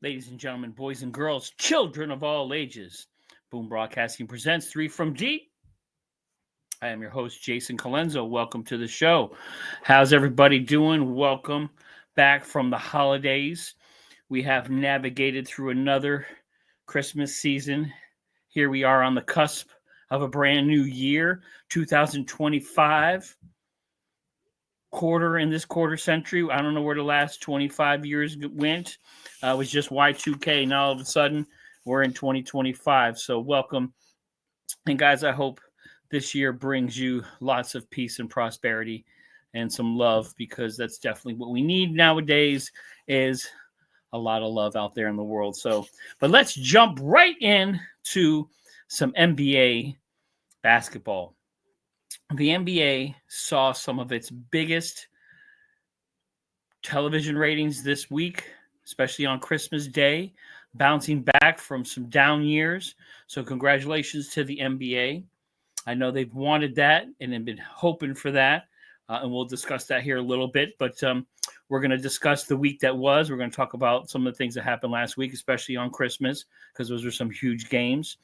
Ladies and gentlemen, boys and girls, children of all ages, Boom Broadcasting presents Three from Deep. I am your host, Jason Colenso. Welcome to the show. How's everybody doing? Welcome back from the holidays. We have navigated through another Christmas season. Here we are on the cusp of a brand new year, 2025. Quarter in this quarter century. I don't know where the last 25 years went. It was just Y2K. Now all of a sudden we're in 2025. So welcome. And guys, I hope this year brings you lots of peace and prosperity and some love, because that's definitely what we need nowadays is a lot of love out there in the world. So, but let's jump right in to some NBA basketball. The NBA saw some of its biggest television ratings this week, especially on Christmas Day, bouncing back from some down years. So, congratulations to the NBA. I know they've wanted that and have been hoping for that. And we'll discuss that here a little bit. But we're going to discuss the week that was. We're going to talk about some of the things that happened last week, especially on Christmas, because those were some huge games.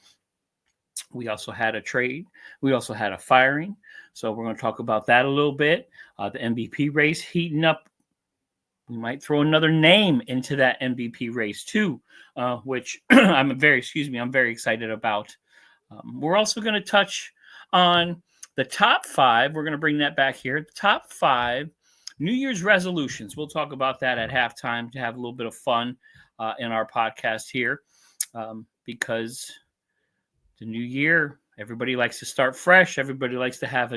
We also had a trade. We also had a firing. So we're going to talk about that a little bit. The MVP race heating up. We might throw another name into that MVP race too, which I'm very excited about. We're also going to touch on the top five. We're going to bring that back here. The top five New Year's resolutions. We'll talk about that at halftime to have a little bit of fun in our podcast here, because the new year, everybody likes to start fresh. Everybody likes to have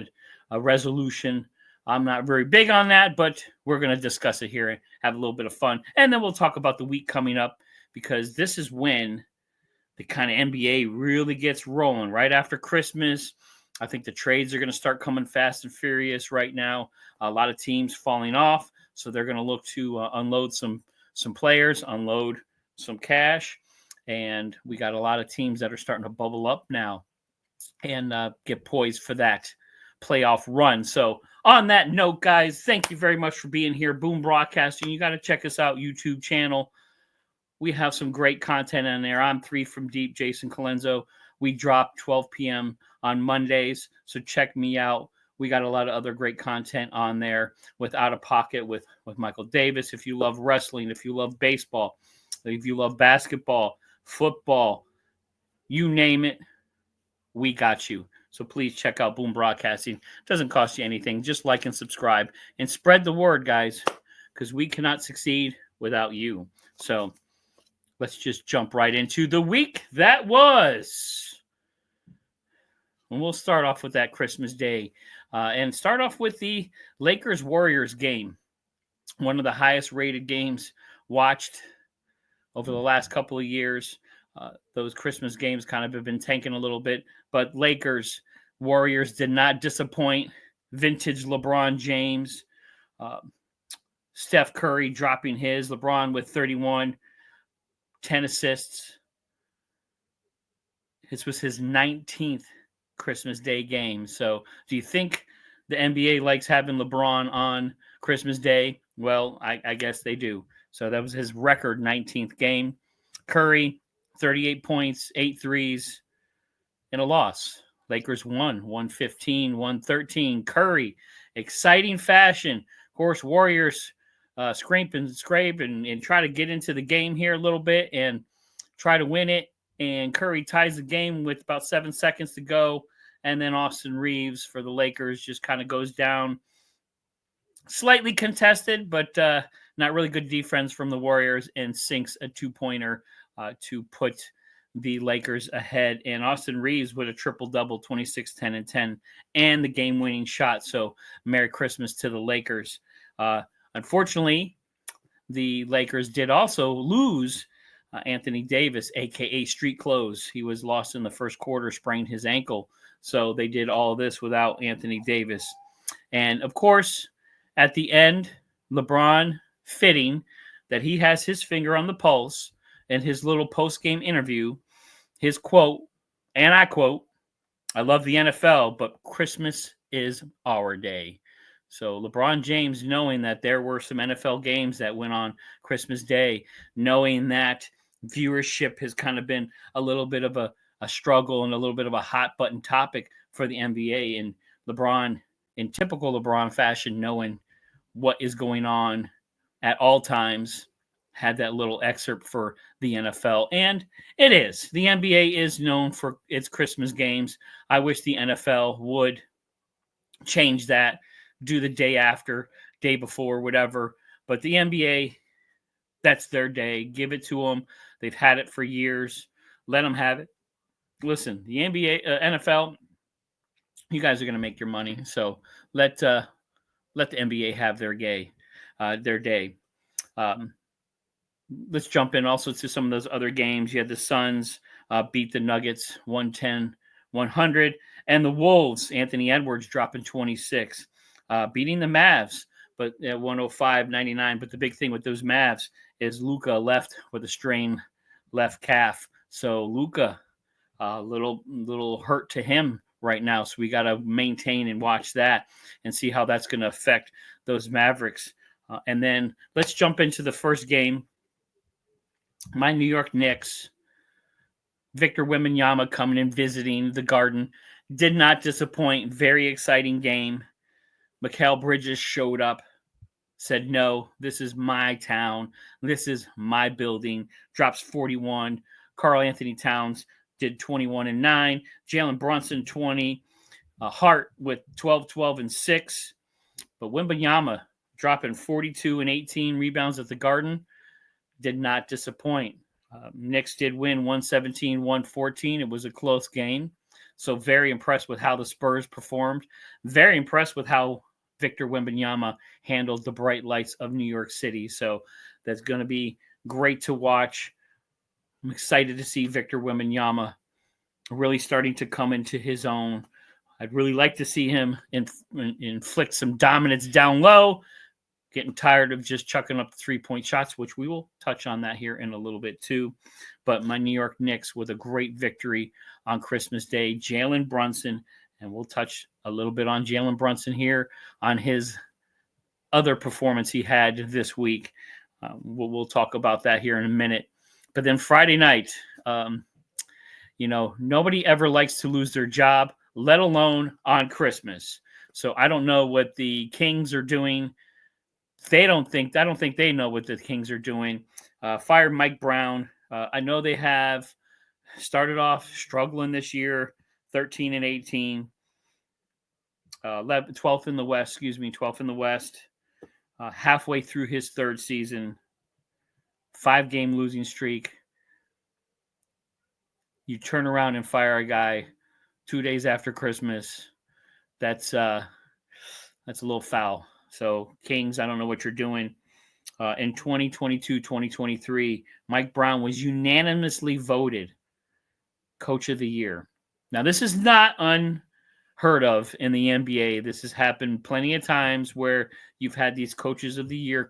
a resolution. I'm not very big on that, but we're going to discuss it here and have a little bit of fun. And then we'll talk about the week coming up, because this is when the kind of NBA really gets rolling right after Christmas. I think the trades are going to start coming fast and furious right now. A lot of teams falling off, so they're going to look to unload some players, unload some cash. And we got a lot of teams that are starting to bubble up now and get poised for that playoff run. So on that note, guys, thank you very much for being here. Boom Broadcasting. You got to check us out, YouTube channel. We have some great content in there. I'm Three from Deep, Jason Colenso. We drop 12 p.m. on Mondays, so check me out. We got a lot of other great content on there with Out of Pocket with Michael Davis. If you love wrestling, if you love baseball, if you love basketball, football, you name it, we got you. So please check out Boom Broadcasting. It doesn't cost you anything. Just like and subscribe and spread the word, guys, because we cannot succeed without you. So let's just jump right into the week that was. And we'll start off with that Christmas Day and start off with the Lakers-Warriors game. One of the highest rated games watched over the last couple of years. Those Christmas games kind of have been tanking a little bit, but Lakers, Warriors did not disappoint. Vintage LeBron James, Steph Curry dropping his, LeBron with 31, 10 assists. This was his 19th Christmas Day game. So do you think the NBA likes having LeBron on Christmas Day? Well, I guess they do. So that was his record 19th game. Curry, 38 points, 8 threes, and a loss. Lakers won, 115, 113. Curry, exciting fashion. Of course, Warriors scrape and try to get into the game here a little bit and try to win it. And Curry ties the game with about 7 seconds to go. And then Austin Reeves for the Lakers just kind of goes down. Slightly contested, but not really good defense from the Warriors, and sinks a two-pointer to put the Lakers ahead. And Austin Reeves with a triple-double, 26, 10, and 10, and the game-winning shot. So Merry Christmas to the Lakers. Unfortunately, the Lakers did also lose Anthony Davis, a.k.a. Street Clothes. He was lost in the first quarter, sprained his ankle. So they did all of this without Anthony Davis. And, of course, at the end, LeBron, fitting that he has his finger on the pulse in his little post-game interview, his quote, and I quote, "I love the NFL, but Christmas is our day." So LeBron James, knowing that there were some NFL games that went on Christmas Day, knowing that viewership has kind of been a little bit of a struggle and a little bit of a hot button topic for the NBA, and LeBron, in typical LeBron fashion, knowing what is going on at all times, had that little excerpt for the NFL. And it is. The NBA is known for its Christmas games. I wish the NFL would change that, do the day after, day before, whatever. But the NBA, that's their day. Give it to them. They've had it for years. Let them have it. Listen, the NBA, NFL, you guys are going to make your money. So let the NBA have their day. Let's jump in also to some of those other games. You had the Suns beat the Nuggets 110-100, and the Wolves, Anthony Edwards dropping 26, beating the Mavs, but at 105-99. But the big thing with those Mavs is Luka left with a strained left calf. So Luka, little hurt to him right now. So we got to maintain and watch that and see how that's going to affect those Mavericks. And then let's jump into the first game. My New York Knicks, Victor Wembanyama coming and visiting the Garden, did not disappoint. Very exciting game. Mikal Bridges showed up, said, no, this is my town. This is my building. Drops 41. Karl Anthony Towns did 21 and 9. Jalen Brunson 20. Hart with 12, 12 and 6. But Wembanyama dropping 42 and 18 rebounds at the Garden did not disappoint. Knicks did win 117-114. It was a close game. So very impressed with how the Spurs performed. Very impressed with how Victor Wembanyama handled the bright lights of New York City. So that's going to be great to watch. I'm excited to see Victor Wembanyama really starting to come into his own. I'd really like to see him inflict some dominance down low, getting tired of just chucking up 3-point shots, which we will touch on that here in a little bit too. But my New York Knicks with a great victory on Christmas Day. Jalen Brunson, and we'll touch a little bit on Jalen Brunson here on his other performance he had this week. We'll talk about that here in a minute. But then Friday night, nobody ever likes to lose their job, let alone on Christmas. So I don't know what the Kings are doing. I don't think they know what the Kings are doing. Fired Mike Brown. I know they have started off struggling this year, 13 and 18, 12th in the West. 12th in the West. Halfway through his third season, 5-game losing streak. You turn around and fire a guy 2 days after Christmas. That's a little foul. So, Kings, I don't know what you're doing. In 2022-2023, Mike Brown was unanimously voted Coach of the Year. Now, this is not unheard of in the NBA. This has happened plenty of times where you've had these Coach of the Year,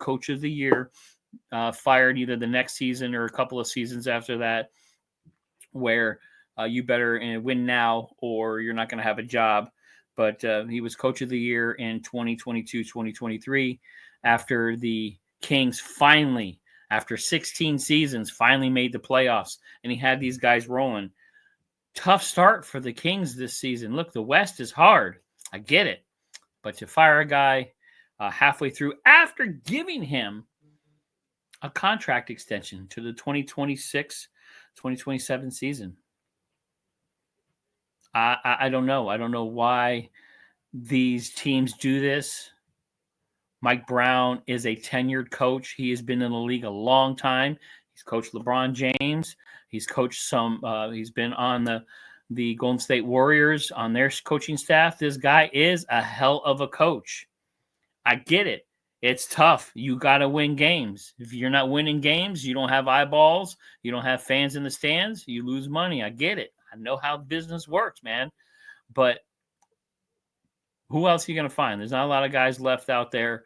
fired either the next season or a couple of seasons after that, where you better win now or you're not going to have a job. But he was Coach of the Year in 2022-2023 after the Kings finally, after 16 seasons, finally made the playoffs, and he had these guys rolling. Tough start for the Kings this season. Look, the West is hard. I get it. But to fire a guy halfway through after giving him a contract extension to the 2026-2027 season. I don't know. I don't know why these teams do this. Mike Brown is a tenured coach. He has been in the league a long time. He's coached LeBron James. He's coached he's been on the Golden State Warriors on their coaching staff. This guy is a hell of a coach. I get it. It's tough. You got to win games. If you're not winning games, you don't have eyeballs. You don't have fans in the stands. You lose money. I get it. I know how business works, man. But who else are you going to find? There's not a lot of guys left out there.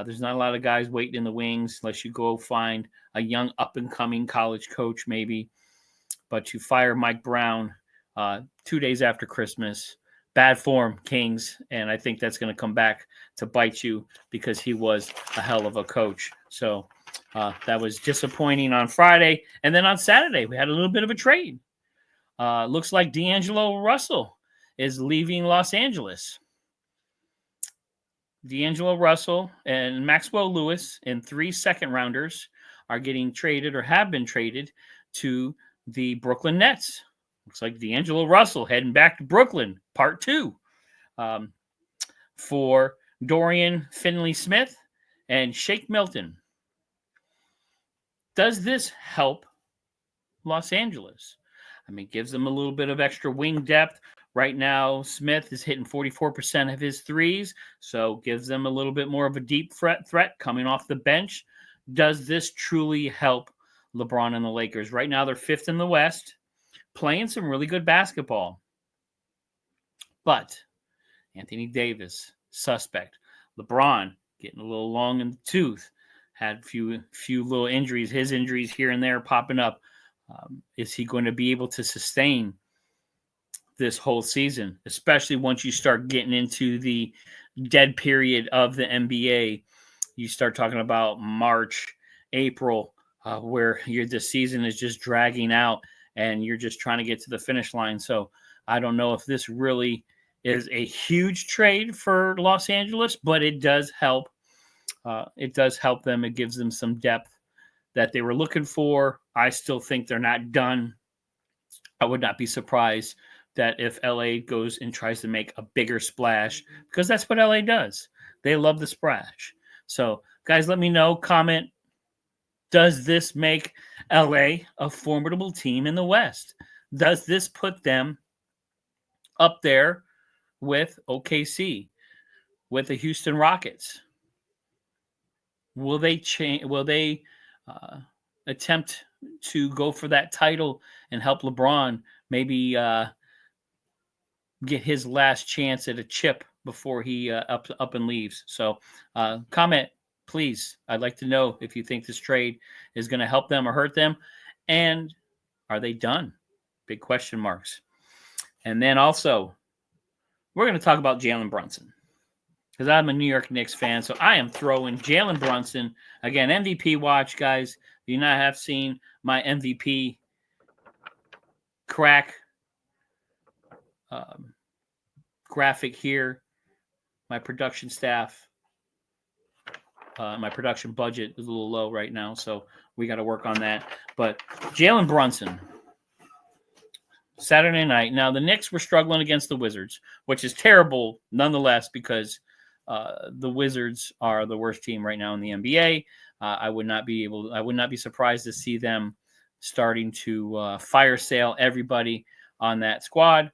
There's not a lot of guys waiting in the wings unless you go find a young up-and-coming college coach maybe. But you fire Mike Brown 2 days after Christmas, bad form, Kings, and I think that's going to come back to bite you because he was a hell of a coach. So that was disappointing on Friday. And then on Saturday, we had a little bit of a trade. Looks like D'Angelo Russell is leaving Los Angeles. D'Angelo Russell and Maxwell Lewis and 3 second-rounders are getting traded or have been traded to the Brooklyn Nets. Looks like D'Angelo Russell heading back to Brooklyn, part 2, for Dorian Finney-Smith and Shake Milton. Does this help Los Angeles? I mean, gives them a little bit of extra wing depth. Right now, Smith is hitting 44% of his threes, so gives them a little bit more of a deep threat coming off the bench. Does this truly help LeBron and the Lakers? Right now, they're 5th in the West, playing some really good basketball. But Anthony Davis, suspect. LeBron getting a little long in the tooth. Had a few little injuries. His injuries here and there popping up. Is he going to be able to sustain this whole season, especially once you start getting into the dead period of the NBA? You start talking about March, April, where the season is just dragging out and you're just trying to get to the finish line. So I don't know if this really is a huge trade for Los Angeles, but it does help. It does help them. It gives them some depth that they were looking for. I still think they're not done. I would not be surprised that if LA goes and tries to make a bigger splash, because that's what LA does. They love the splash. So, guys, let me know, comment, does this make LA a formidable team in the West? Does this put them up there with OKC, with the Houston Rockets? Will they change? Will they attempt to go for that title and help LeBron maybe get his last chance at a chip before he up and leaves? So comment, please. I'd like to know if you think this trade is going to help them or hurt them. And are they done? Big question marks. And then also, we're going to talk about Jalen Brunson, because I'm a New York Knicks fan, so I am throwing Jalen Brunson. Again, MVP watch, guys. If you not have seen my MVP crack graphic here, my production staff, my production budget is a little low right now, so we got to work on that. But Jalen Brunson, Saturday night. Now, the Knicks were struggling against the Wizards, which is terrible nonetheless, because the Wizards are the worst team right now in the NBA. I would not be surprised to see them starting to fire sale everybody on that squad.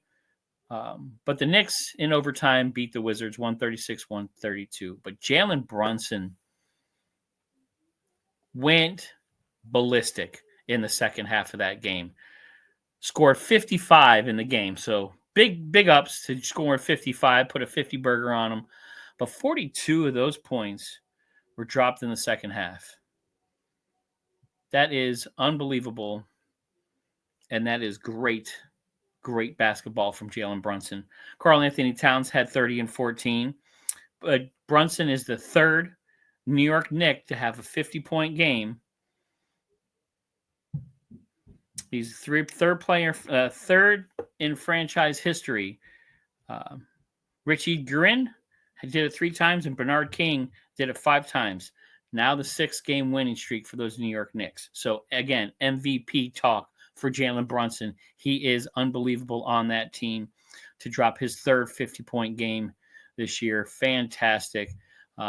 But the Knicks in overtime beat the Wizards 136-132. But Jalen Brunson went ballistic in the second half of that game. Scored 55 in the game. So big ups to scoring 55, put a 50 burger on them. But 42 of those points were dropped in the second half. That is unbelievable. And that is great basketball from Jalen Brunson. Karl Anthony Towns had 30 and 14. But Brunson is the third New York Knick to have a 50-point game. He's third in franchise history. Richie Green did it 3 times, and Bernard King did it 5 times. Now the 6-game winning streak for those New York Knicks. So, again, MVP talk for Jalen Brunson. He is unbelievable on that team to drop his third 50-point game this year. Fantastic.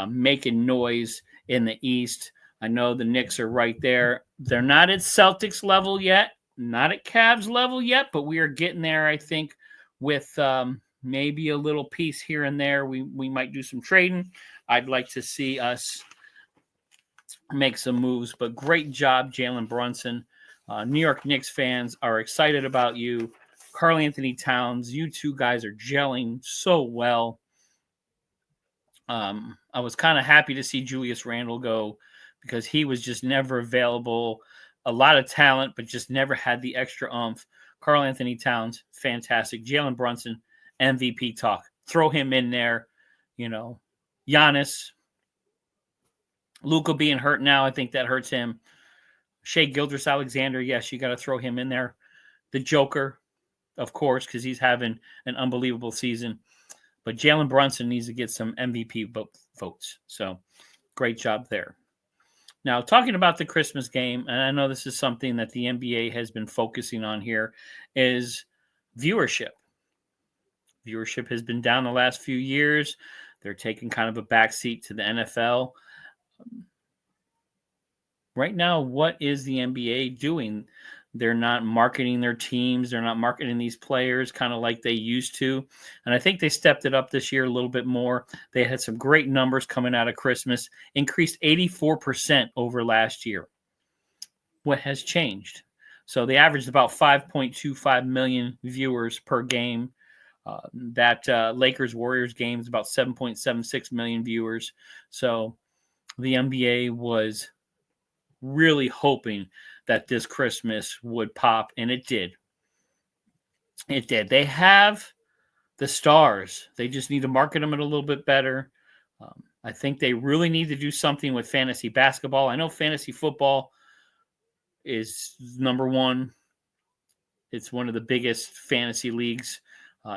Making noise in the East. I know the Knicks are right there. They're not at Celtics level yet, not at Cavs level yet, but we are getting there, I think, with maybe a little piece here and there. We might do some trading. I'd like to see us make some moves, but great job, Jalen Brunson. New York Knicks fans are excited about you. Karl Anthony Towns, you two guys are gelling so well. I was kind of happy to see Julius Randle go, because he was just never available. A lot of talent, but just never had the extra oomph. Karl Anthony Towns, fantastic. Jalen Brunson, MVP talk. Throw him in there. You know, Giannis, Luka being hurt now, I think that hurts him. Shea Gilgeous-Alexander, yes, you got to throw him in there. The Joker, of course, because he's having an unbelievable season. But Jalen Brunson needs to get some MVP votes. So great job there. Now, talking about the Christmas game, and I know this is something that the NBA has been focusing on here, is viewership. Viewership has been down the last few years. They're taking kind of a backseat to the NFL. Right now, what is the NBA doing? They're not marketing their teams. They're not marketing these players kind of like they used to. And I think they stepped it up this year a little bit more. They had some great numbers coming out of Christmas, increased 84% over last year. What has changed? So they averaged about 5.25 million viewers per game. That Lakers-Warriors game is about 7.76 million viewers. So the NBA was really hoping that this Christmas would pop, and it did. It did. They have the stars. They just need to market them a little bit better. I think they really need to do something with fantasy basketball. I know fantasy football is number one. It's one of the biggest fantasy leagues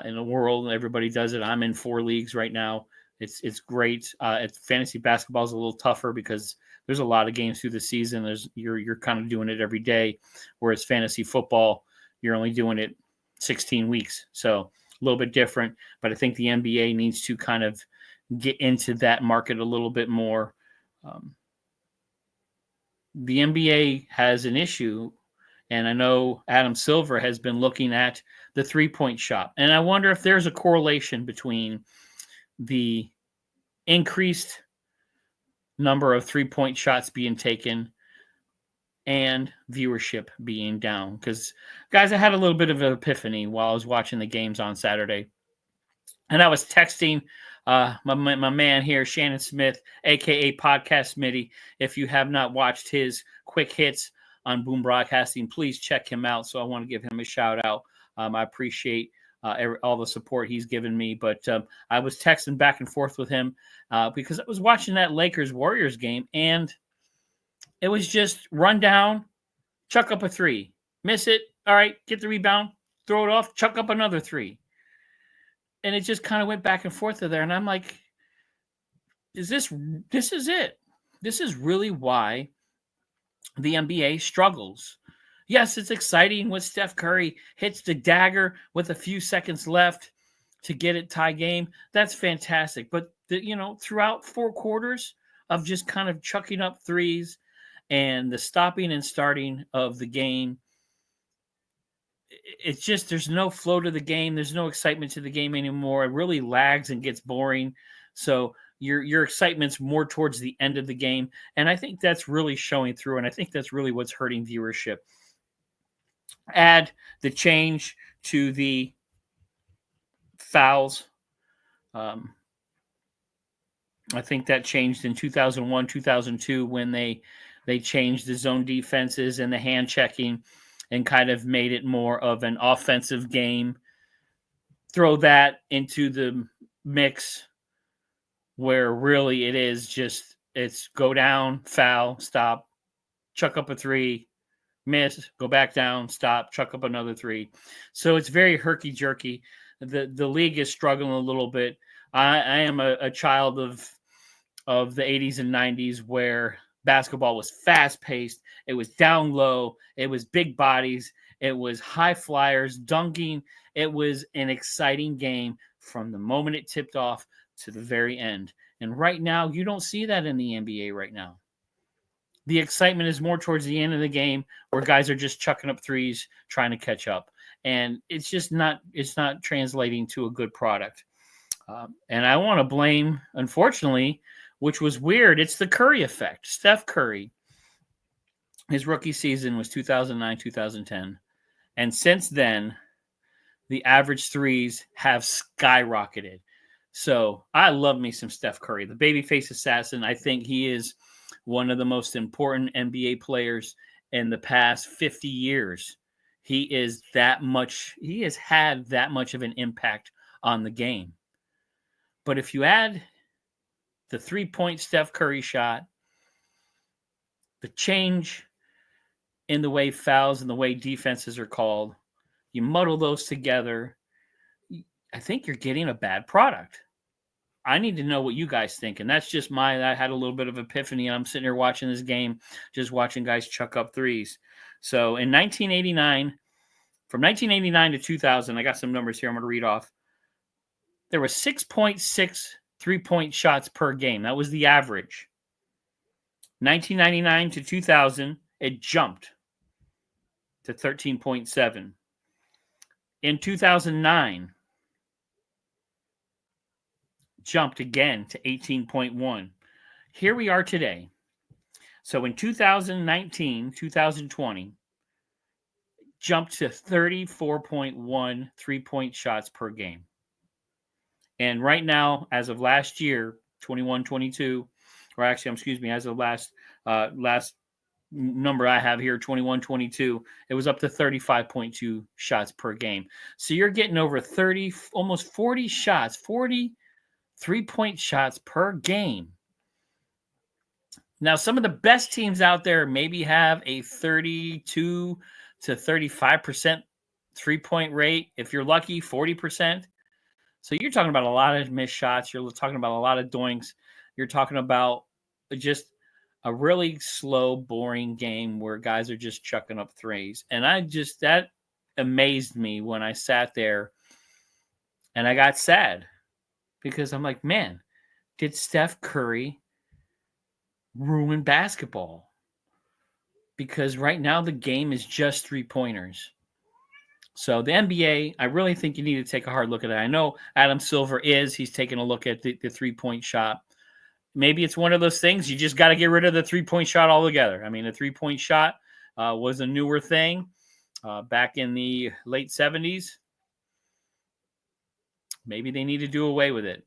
in the world. Everybody does it. I'm in 4 leagues right now. It's great. Fantasy basketball is a little tougher because there's a lot of games through the season. You're kind of doing it every day, whereas fantasy football, you're only doing it 16 weeks. So a little bit different. But I think the NBA needs to kind of get into that market a little bit more. The NBA has an issue, and I know Adam Silver has been looking at the three-point shot. And I wonder if there's a correlation between the increased number of three-point shots being taken and viewership being down. Because, guys, I had a little bit of an epiphany while I was watching the games on Saturday. And I was texting my man here, Shannon Smith, a.k.a. Podcast Smitty. If you have not watched his quick hits on Boom Broadcasting, please check him out. So I want to give him a shout out. I appreciate all the support he's given me. But I was texting back and forth with him because I was watching that Lakers-Warriors game, and it was just run down, chuck up a three, miss it, all right, get the rebound, throw it off, chuck up another three. And it just kind of went back and forth there. And I'm like, this is it. This is really why the NBA struggles. Yes, it's exciting when Steph Curry hits the dagger with a few seconds left to get it tie game. That's fantastic. But, throughout 4 quarters of just kind of chucking up threes and the stopping and starting of the game, it's just there's no flow to the game. There's no excitement to the game anymore. It really lags and gets boring. So your excitement's more towards the end of the game. And I think that's really showing through, and I think that's really what's hurting viewership. Add the change to the fouls. I think that changed in 2001, 2002 when they changed the zone defenses and the hand checking and kind of made it more of an offensive game. Throw that into the mix where really it is just it's go down, foul, stop, chuck up a three, miss, go back down, stop, chuck up another three. So it's very herky-jerky. The league is struggling a little bit. I am a child of the 80s and 90s where basketball was fast-paced. It was down low. It was big bodies. It was high flyers, dunking. It was an exciting game from the moment it tipped off to the very end. And right now, you don't see that in the NBA right now. The excitement is more towards the end of the game where guys are just chucking up threes, trying to catch up. And it's just not translating to a good product. And I want to blame, unfortunately, which was weird, it's the Curry effect. Steph Curry, his rookie season was 2009, 2010. And since then, the average threes have skyrocketed. So I love me some Steph Curry, the babyface assassin. I think he is one of the most important NBA players in the past 50 years. He has had that much of an impact on the game. But if you add the 3-point Steph Curry shot, the change in the way fouls and the way defenses are called, you muddle those together, I think you're getting a bad product. I need to know what you guys think. And that's just I had a little bit of epiphany, and I'm sitting here watching this game, just watching guys chuck up threes. So in 1989, from 1989 to 2000, I got some numbers here I'm going to read off. There was 6.6 3-point shots per game. That was the average. 1999 to 2000, it jumped to 13.7. In 2009, jumped again to 18.1. Here we are today. So in 2019, 2020, jumped to 34.1 3-point shots per game. And right now, as of last year, 21-22, or actually, as of last number I have here, 21-22, it was up to 35.2 shots per game. So you're getting over 30, almost 40 shots, 40 3-point shots per game. Now, some of the best teams out there maybe have a 32 to 35% 3-point rate. If you're lucky, 40%. So you're talking about a lot of missed shots. You're talking about a lot of doinks. You're talking about just a really slow, boring game where guys are just chucking up threes. And that amazed me when I sat there and I got sad because I'm like, man, did Steph Curry ruin basketball? Because right now the game is just 3-pointers. So the NBA, I really think you need to take a hard look at it. I know Adam Silver he's taking a look at the 3-point shot. Maybe it's one of those things you just got to get rid of the 3-point shot altogether. I mean, the 3-point shot was a newer thing back in the late 70s. Maybe they need to do away with it.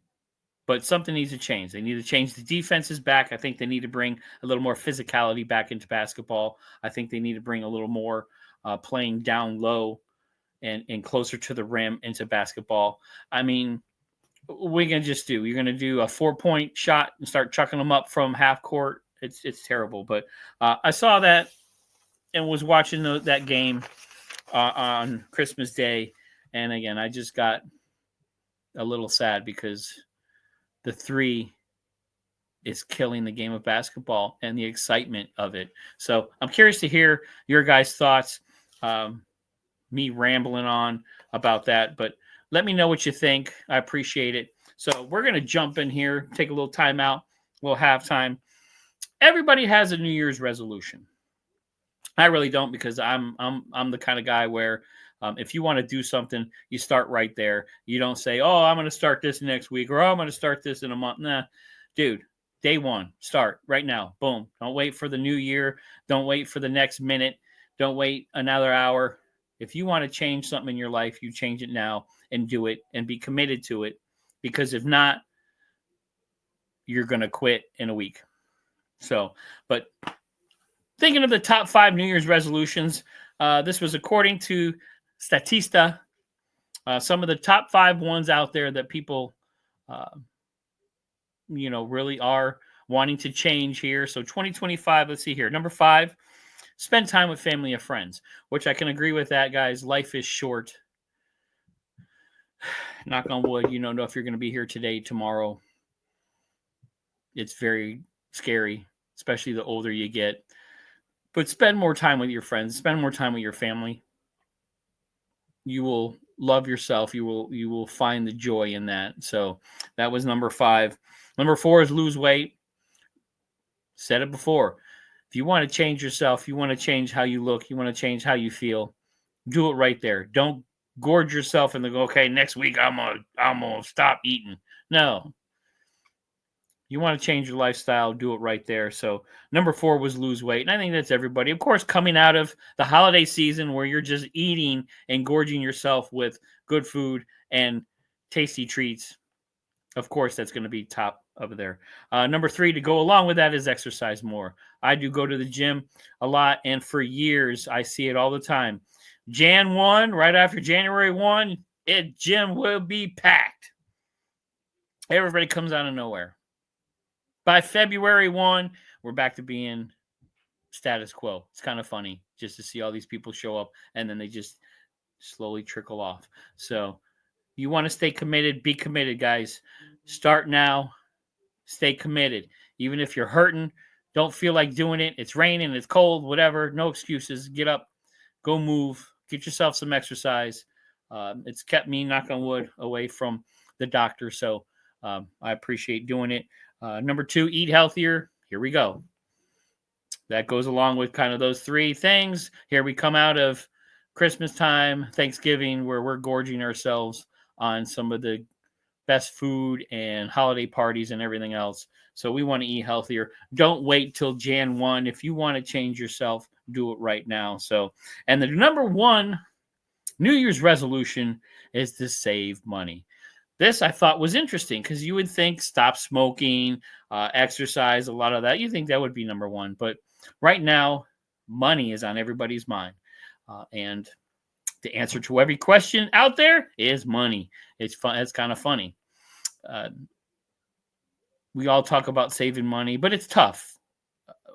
But something needs to change. They need to change the defenses back. I think they need to bring a little more physicality back into basketball. I think they need to bring a little more playing down low and closer to the rim into basketball. I mean, what are you going to just do? You're going to do a 4-point shot and start chucking them up from half court. It's terrible. But I saw that and was watching that game on Christmas Day. And again, I just got a little sad because the 3 is killing the game of basketball and the excitement of it. So I'm curious to hear your guys' thoughts. Me rambling on about that, but let me know what you think. I appreciate it. So we're going to jump in here, take a little time out, a little halftime. Everybody has a New Year's resolution. I really don't, because I'm the kind of guy where if you want to do something, you start right there. You don't say, oh, I'm going to start this next week, or oh, I'm going to start this in a month. Nah, dude, day one, start right now. Boom. Don't wait for the new year. Don't wait for the next minute. Don't wait another hour. If you want to change something in your life, you change it now and do it and be committed to it. Because if not, you're going to quit in a week. So, but thinking of the top 5 New Year's resolutions, this was according to Statista, some of the top 5 ones out there that people, really are wanting to change here. So 2025, let's see here. Number 5, spend time with family and friends, which I can agree with that, guys. Life is short. Knock on wood, know if you're going to be here today, tomorrow. It's very scary, especially the older you get. But spend more time with your friends. Spend more time with your family. You will love yourself. You will find the joy in that. So that was number 5. Number 4 is lose weight. Said it before. If you want to change yourself, you want to change how you look, you want to change how you feel, do it right there. Don't gorge yourself and then go, okay, next week I'm gonna stop eating. No. You want to change your lifestyle, do it right there. So number 4 was lose weight. And I think that's everybody. Of course, coming out of the holiday season where you're just eating and gorging yourself with good food and tasty treats, of course, that's going to be top over there. Number 3, to go along with that, is exercise more. I do go to the gym a lot, and for years, I see it all the time. Jan 1, right after January 1, Gym will be packed. Everybody comes out of nowhere. By February 1, we're back to being status quo. It's kind of funny just to see all these people show up and then they just slowly trickle off. So you want to stay committed, be committed, guys. Start now. Stay committed. Even if you're hurting, don't feel like doing it. It's raining, it's cold, whatever. No excuses. Get up, go move, get yourself some exercise. It's kept me, knock on wood, away from the doctor. So I appreciate doing it. Number 2, eat healthier. Here we go. That goes along with kind of those 3 things. Here we come out of Christmas time, Thanksgiving, where we're gorging ourselves on some of the best food and holiday parties and everything else. So we want to eat healthier. Don't wait till Jan 1. If you want to change yourself, do it right now. So, and the number 1 New Year's resolution is to save money. This I thought was interesting because you would think stop smoking, exercise, a lot of that. You think that would be number 1. But right now, money is on everybody's mind. And the answer to every question out there is money. It's fun. It's kind of funny. We all talk about saving money, but it's tough.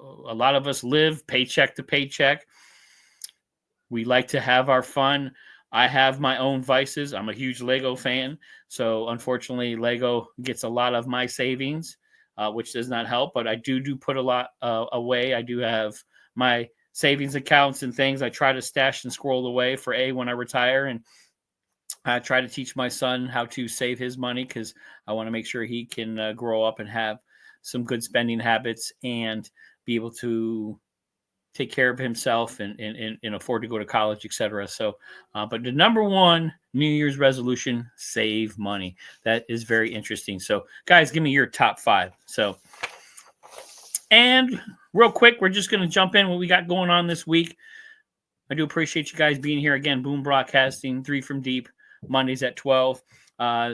A lot of us live paycheck to paycheck. We like to have our fun. I have my own vices. I'm a huge Lego fan. So unfortunately, Lego gets a lot of my savings, which does not help. But I do put a lot away. I do have my savings accounts and things I try to stash and squirrel away for when I retire. And I try to teach my son how to save his money because I want to make sure he can grow up and have some good spending habits and be able to take care of himself and afford to go to college, etc. So, but the number 1 New Year's resolution, save money. That is very interesting. So, guys, give me your top 5. So, and real quick, we're just going to jump in what we got going on this week. I do appreciate you guys being here again. Boom Broadcasting, 3 from Deep, Mondays at 12.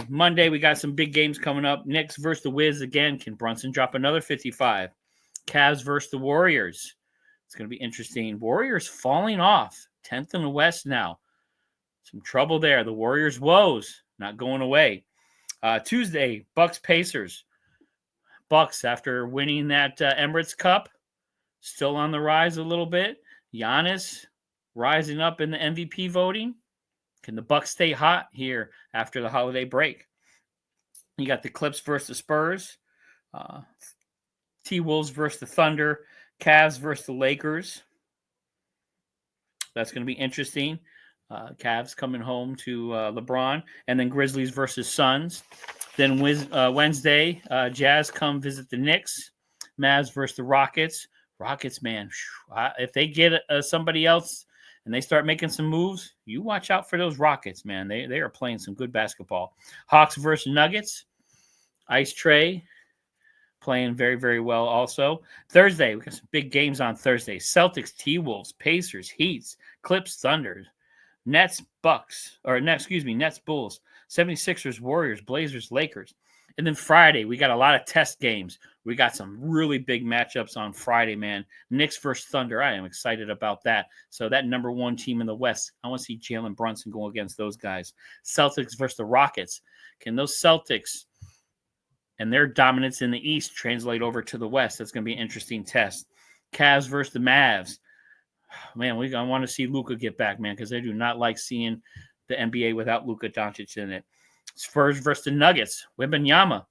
Monday, we got some big games coming up. Knicks versus the Wiz again. Can Brunson drop another 55? Cavs versus the Warriors. It's going to be interesting. Warriors falling off. 10th in the West now. Some trouble there. The Warriors' woes not going away. Tuesday, Bucks Pacers. Bucks, after winning that Emirates Cup, still on the rise a little bit. Giannis rising up in the MVP voting. Can the Bucks stay hot here after the holiday break? You got the Clips versus the Spurs. T-Wolves versus the Thunder. Cavs versus the Lakers. That's going to be interesting. Cavs coming home to LeBron. And then Grizzlies versus Suns. Then Wednesday, Jazz come visit the Knicks. Mavs versus the Rockets. Rockets, man. If they get somebody else and they start making some moves, you watch out for those Rockets, man. They are playing some good basketball. Hawks versus Nuggets. Ice Tray playing very, very well also. Thursday, we got some big games on Thursday. Celtics, T-Wolves, Pacers, Heats, Clips, Thunders, Nets, Bulls, 76ers, Warriors, Blazers, Lakers. And then Friday, we got a lot of test games. We got some really big matchups on Friday, man. Knicks versus Thunder. I am excited about that. So that number 1 team in the West, I want to see Jalen Brunson go against those guys. Celtics versus the Rockets. Can those Celtics and their dominance in the East translate over to the West? That's going to be an interesting test. Cavs versus the Mavs. Man, I want to see Luka get back, man, because I do not like seeing the NBA without Luka Doncic in it. Spurs versus the Nuggets. Wembanyama.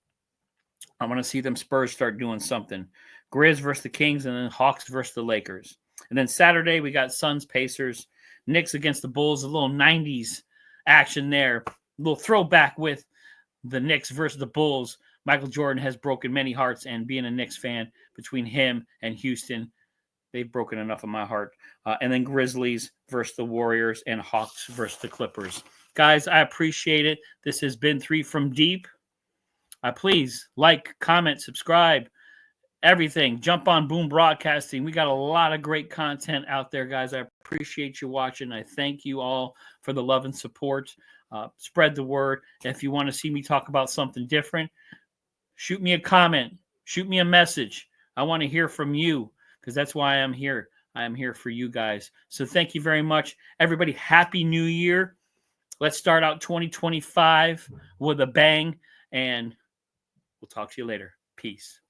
I want to see them Spurs start doing something. Grizz versus the Kings, and then Hawks versus the Lakers. And then Saturday, we got Suns, Pacers, Knicks against the Bulls, a little 90s action there. A little throwback with the Knicks versus the Bulls. Michael Jordan has broken many hearts, and being a Knicks fan, between him and Houston, they've broken enough of my heart. And then Grizzlies versus the Warriors and Hawks versus the Clippers. Guys, I appreciate it. This has been 3 from Deep. Please like, comment, subscribe, everything. Jump on Boom Broadcasting. We got a lot of great content out there, guys. I appreciate you watching. I thank you all for the love and support. Spread the word. If you want to see me talk about something different, shoot me a comment. Shoot me a message. I want to hear from you because that's why I'm here. I am here for you guys. So thank you very much. Everybody, Happy New Year. Let's start out 2025 with a bang, and we'll talk to you later. Peace.